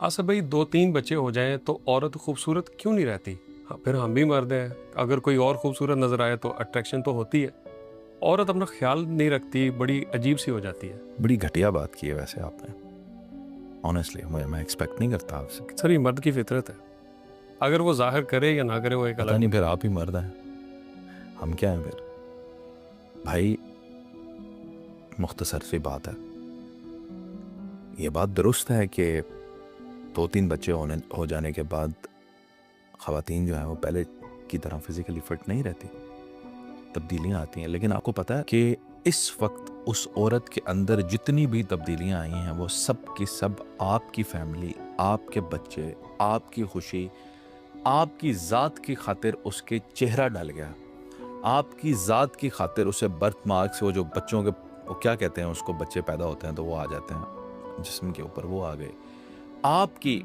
आसिफ भाई, 2-3 बच्चे हो जाएं तो औरत खूबसूरत क्यों नहीं रहती? हाँ, फिर हम भी मर्द हैं, अगर कोई और खूबसूरत नजर आए तो अट्रैक्शन तो होती है। औरत अपना ख्याल नहीं रखती, बड़ी अजीब सी हो जाती है। बड़ी घटिया बात की है वैसे आपने। ऑनेस्टली मैं एक्सपेक्ट नहीं करता आपसे। सर, ये मर्द की फितरत है, अगर वो जाहिर करे या ना करे वो एक पता अलग नहीं बात फिर आप ही मर्द हैं, हम क्या हैं फिर? भाई मुख्तसर सी बात है, ये बात दुरुस्त है कि 2-3 बच्चे हो जाने के बाद ख़वातीन जो है वो पहले की तरह फिज़िकली फ़िट नहीं रहती, तब्दीलियाँ आती हैं। लेकिन आपको पता है कि इस वक्त उस औरत के अंदर जितनी भी तब्दीलियाँ आई हैं वो सब की सब आपकी फैमिली, आपके बच्चे, आपकी खुशी, आपकी ज़ात की खातिर उसके चेहरा डल गया। आपकी ज़ात की खातिर उसे बर्थ मार्क से, वो जो बच्चों के वो क्या कहते हैं उसको, बच्चे पैदा होते हैं तो वो आ जाते हैं जिस्म के ऊपर, वो आ गए। आपकी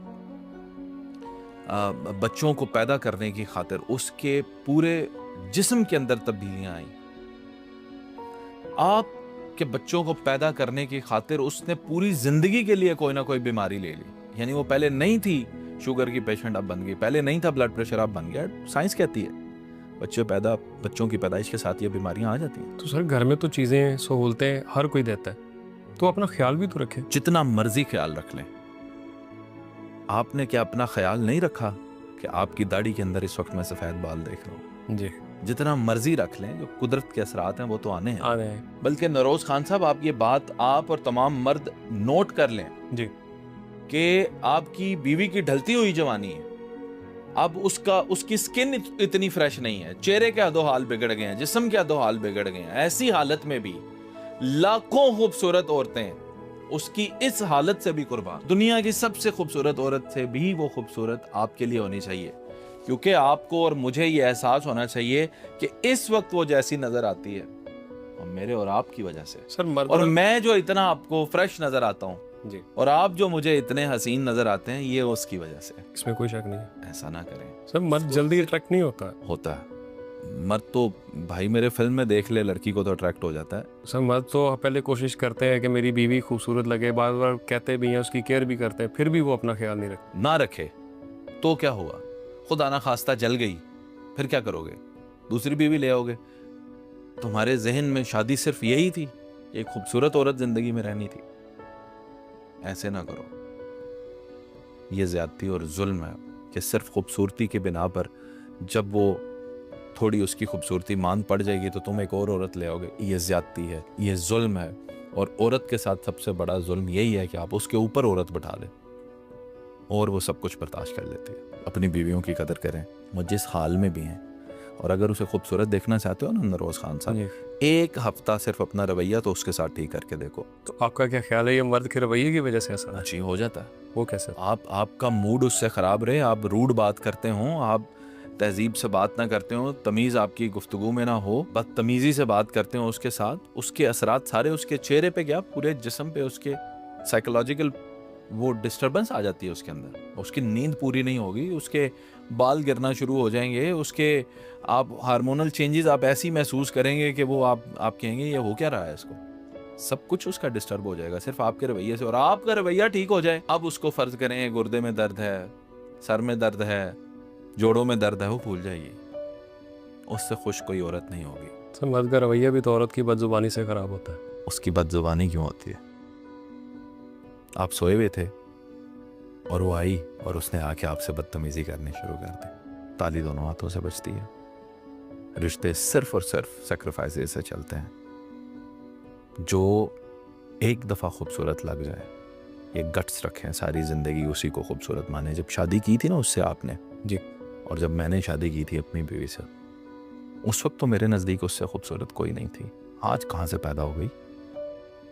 बच्चों को पैदा करने की खातिर उसके पूरे जिस्म के अंदर तब्दीलियां आई। आपके बच्चों को पैदा करने की खातिर उसने पूरी जिंदगी के लिए कोई ना कोई बीमारी ले ली। यानी वो पहले नहीं थी शुगर की पेशेंट, अब बन गई। पहले नहीं था ब्लड प्रेशर, अब बन गया। साइंस कहती है बच्चों की पैदाइश के साथ ये बीमारियां आ जाती हैं। तो सर, घर में तो चीज़ें सहूलतें हर कोई देता है, तो अपना ख्याल भी तो रखे। जितना मर्जी ख्याल रख लें, आपने क्या अपना ख्याल नहीं रखा कि आपकी दाढ़ी के अंदर इस वक्त मैं सफेद बाल देख रहा हूँ? जी, जितना मर्जी रख लें, जो कुदरत के असरात हैं वो तो आने हैं। आ रहे हैं। बल्कि नरोज खान साहब, आप ये बात आप और तमाम मर्द नोट कर लें जी, कि आपकी बीवी की ढलती हुई जवानी है, अब उसकी स्किन इतनी फ्रेश नहीं है, चेहरे के अधो हाल बिगड़ गए हैं, जिस्म के अधो हाल बिगड़ गए हैं। ऐसी हालत में भी लाखों खूबसूरत औरतें उसकी इस हालत से भी कुर्बान। दुनिया की सबसे खूबसूरत औरत से भी वो खूबसूरत आपके लिए होनी चाहिए, क्योंकि आपको और मुझे ये एहसास होना चाहिए कि इस वक्त वो जैसी नजर आती है और मेरे और आपकी वजह से। सर मर्द और मैं जो इतना आपको फ्रेश नजर आता हूँ जी, और आप जो मुझे इतने हसीन नजर आते हैं, ये उसकी वजह से। इसमें कोई शक नहीं है। ऐसा ना करें। सर, मर्द जल्दी अट्रैक्ट नहीं होता है मर्द तो भाई मेरे फिल्म में देख ले, लड़की को तो अट्रैक्ट हो जाता है। सर, मर्द तो पहले कोशिश करते हैं कि मेरी बीवी खूबसूरत लगे, बार बार कहते भी हैं, उसकी केयर भी करते हैं, फिर भी वो अपना ख्याल नहीं रखते। ना रखे तो क्या हुआ? खुदा ना खास्ता जल गई, फिर क्या करोगे? दूसरी बीवी ले आओगे। तुम्हारे जहन में शादी सिर्फ यही थी, एक खूबसूरत औरत जिंदगी में रहनी थी। ऐसे ना करो, ये ज्यादती और जुल्म है कि सिर्फ खूबसूरती के बिना पर जब वो थोड़ी उसकी खूबसूरती मान पड़ जाएगी तो तुम एक और औरत ले आओगे। ये ज्यादती है, ये जुल्म है। और औरत के साथ सबसे बड़ा जुल्म यही है कि आप उसके ऊपर औरत बैठा लें और वो सब कुछ बर्दाश्त कर लेती है। अपनी बीवियों की कदर करें, वो जिस हाल में भी हैं। और अगर उसे खूबसूरत देखना चाहते हो ना नरोज खान साहब, एक हफ्ता सिर्फ अपना रवैया तो उसके साथ ठीक करके देखो। तो आपका क्या ख्याल है, ये मर्द के रवैये की वजह से ऐसा अच्छी हो जाता है। वो कैसे? आपका मूड उससे ख़राब रहे, आप रूड बात करते हो, आप तहजीब से बात ना करते हो, तमीज़ आपकी गुफ्तगू में ना हो, बदतमीज़ी से बात करते हो उसके साथ, उसके असरात सारे उसके चेहरे पे, क्या पूरे जिस्म पे उसके साइकोलॉजिकल वो डिस्टर्बेंस आ जाती है उसके अंदर। उसकी नींद पूरी नहीं होगी, उसके बाल गिरना शुरू हो जाएंगे, उसके आप हार्मोनल चेंजेस आप ऐसी महसूस करेंगे कि वो आप कहेंगे ये हो क्या रहा है इसको। सब कुछ उसका डिस्टर्ब हो जाएगा सिर्फ आपके रवैये से। और आपका रवैया ठीक हो जाए, अब उसको फर्ज करें गुर्दे में दर्द है, सर में दर्द है, जोड़ों में दर्द है, वो भूल जाइए, उससे खुश कोई औरत नहीं होगी। सर, मर्द का रवैया भी तो औरत की बदजुबानी से खराब होता है। उसकी बदजुबानी क्यों होती है? आप सोए हुए थे और वो आई और उसने आके आपसे बदतमीजी करनी शुरू कर दी। ताली दोनों हाथों से बचती है। रिश्ते सिर्फ और सिर्फ सेक्रीफाइसेस से चलते हैं। जो एक दफ़ा खूबसूरत लग जाए, ये गट्स रखें सारी ज़िंदगी उसी को खूबसूरत माने। जब शादी की थी ना उससे आपने जी, और जब मैंने शादी की थी अपनी बीवी से, उस वक्त तो मेरे नज़दीक उससे खूबसूरत कोई नहीं थी। आज कहाँ से पैदा हो गई?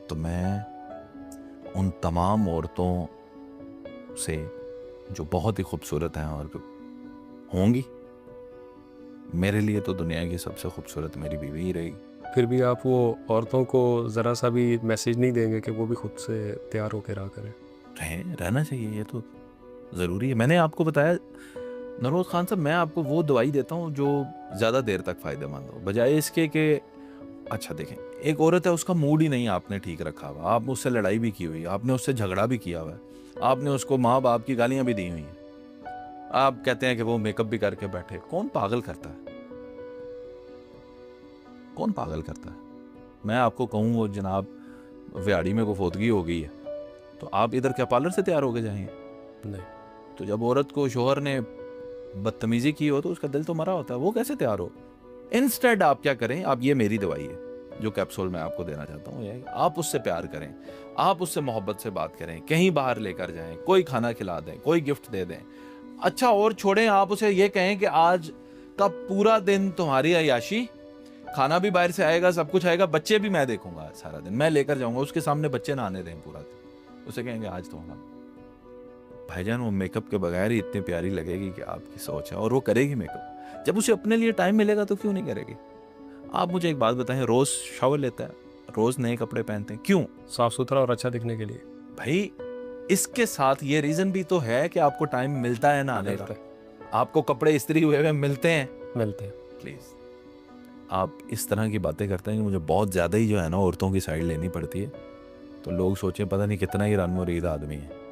तो मैं उन तमाम औरतों से जो बहुत ही खूबसूरत हैं और होंगी, मेरे लिए तो दुनिया की सबसे खूबसूरत मेरी बीवी ही रहेगी। फिर भी आप वो औरतों को ज़रा सा भी मैसेज नहीं देंगे कि वो भी खुद से तैयार होकर रहा करें? रहना चाहिए, ये तो ज़रूरी है। मैंने आपको बताया नरोज खान साहब, मैं आपको वो दवाई देता हूँ जो ज़्यादा देर तक फ़ायदेमंद हो, बजाय इसके कि अच्छा देखें, एक औरत है उसका मूड ही नहीं आपने ठीक रखा हुआ, आपने उससे लड़ाई भी की हुई, आपने उससे झगड़ा भी किया हुआ है, आपने उसको माँ बाप की गालियां भी दी हुई हैं, आप कहते हैं कि वो मेकअप भी करके बैठे। कौन पागल करता है? कौन पागल करता है? मैं आपको कहूँ वो जनाब व्याड़ी में को फोतगी हो गई है, तो आप इधर क्या पार्लर से तैयार होके जाएंगे? नहीं। तो जब औरत को शोहर ने बदतमीजी की हो तो उसका दिल तो मरा होता है, वो कैसे तैयार हो? इंस्टेड आप क्या करें, आप ये मेरी दवाई है जो कैप्सूल मैं आपको देना चाहता हूँ, यही आप उससे प्यार करें, आप उससे मोहब्बत से बात करें, कहीं बाहर लेकर जाएं, कोई खाना खिला दें, कोई गिफ्ट दे दें। अच्छा और छोड़ें, आप उसे ये कहें कि आज का पूरा दिन तुम्हारी अय्याशी, खाना भी बाहर से आएगा, सब कुछ आएगा, बच्चे भी मैं देखूंगा सारा दिन, मैं लेकर जाऊंगा, उसके सामने बच्चे नहाने दें पूरा दिन, उसे कहेंगे आज तो हम। भाईजान वो मेकअप के बगैर ही इतनी प्यारी लगेगी कि आपकी सोच है, और वो करेगी मेकअप। जब उसे अपने लिए टाइम मिलेगा तो क्यों नहीं करेगी? आप मुझे एक बात बताएं, रोज शावर लेता है, रोज नए कपड़े पहनते हैं, क्यों? साफ सुथरा और अच्छा दिखने के लिए। भाई इसके साथ ये रीजन भी तो है कि आपको टाइम मिलता है नहाने का, आपको कपड़े इस्त्री हुए हुए मिलते हैं। प्लीज आप इस तरह की बातें करते हैं कि मुझे बहुत ज्यादा ही जो है ना औरतों की साइड लेनी पड़ती है, तो लोग सोचें पता नहीं कितना ही रन मुरीद आदमी है।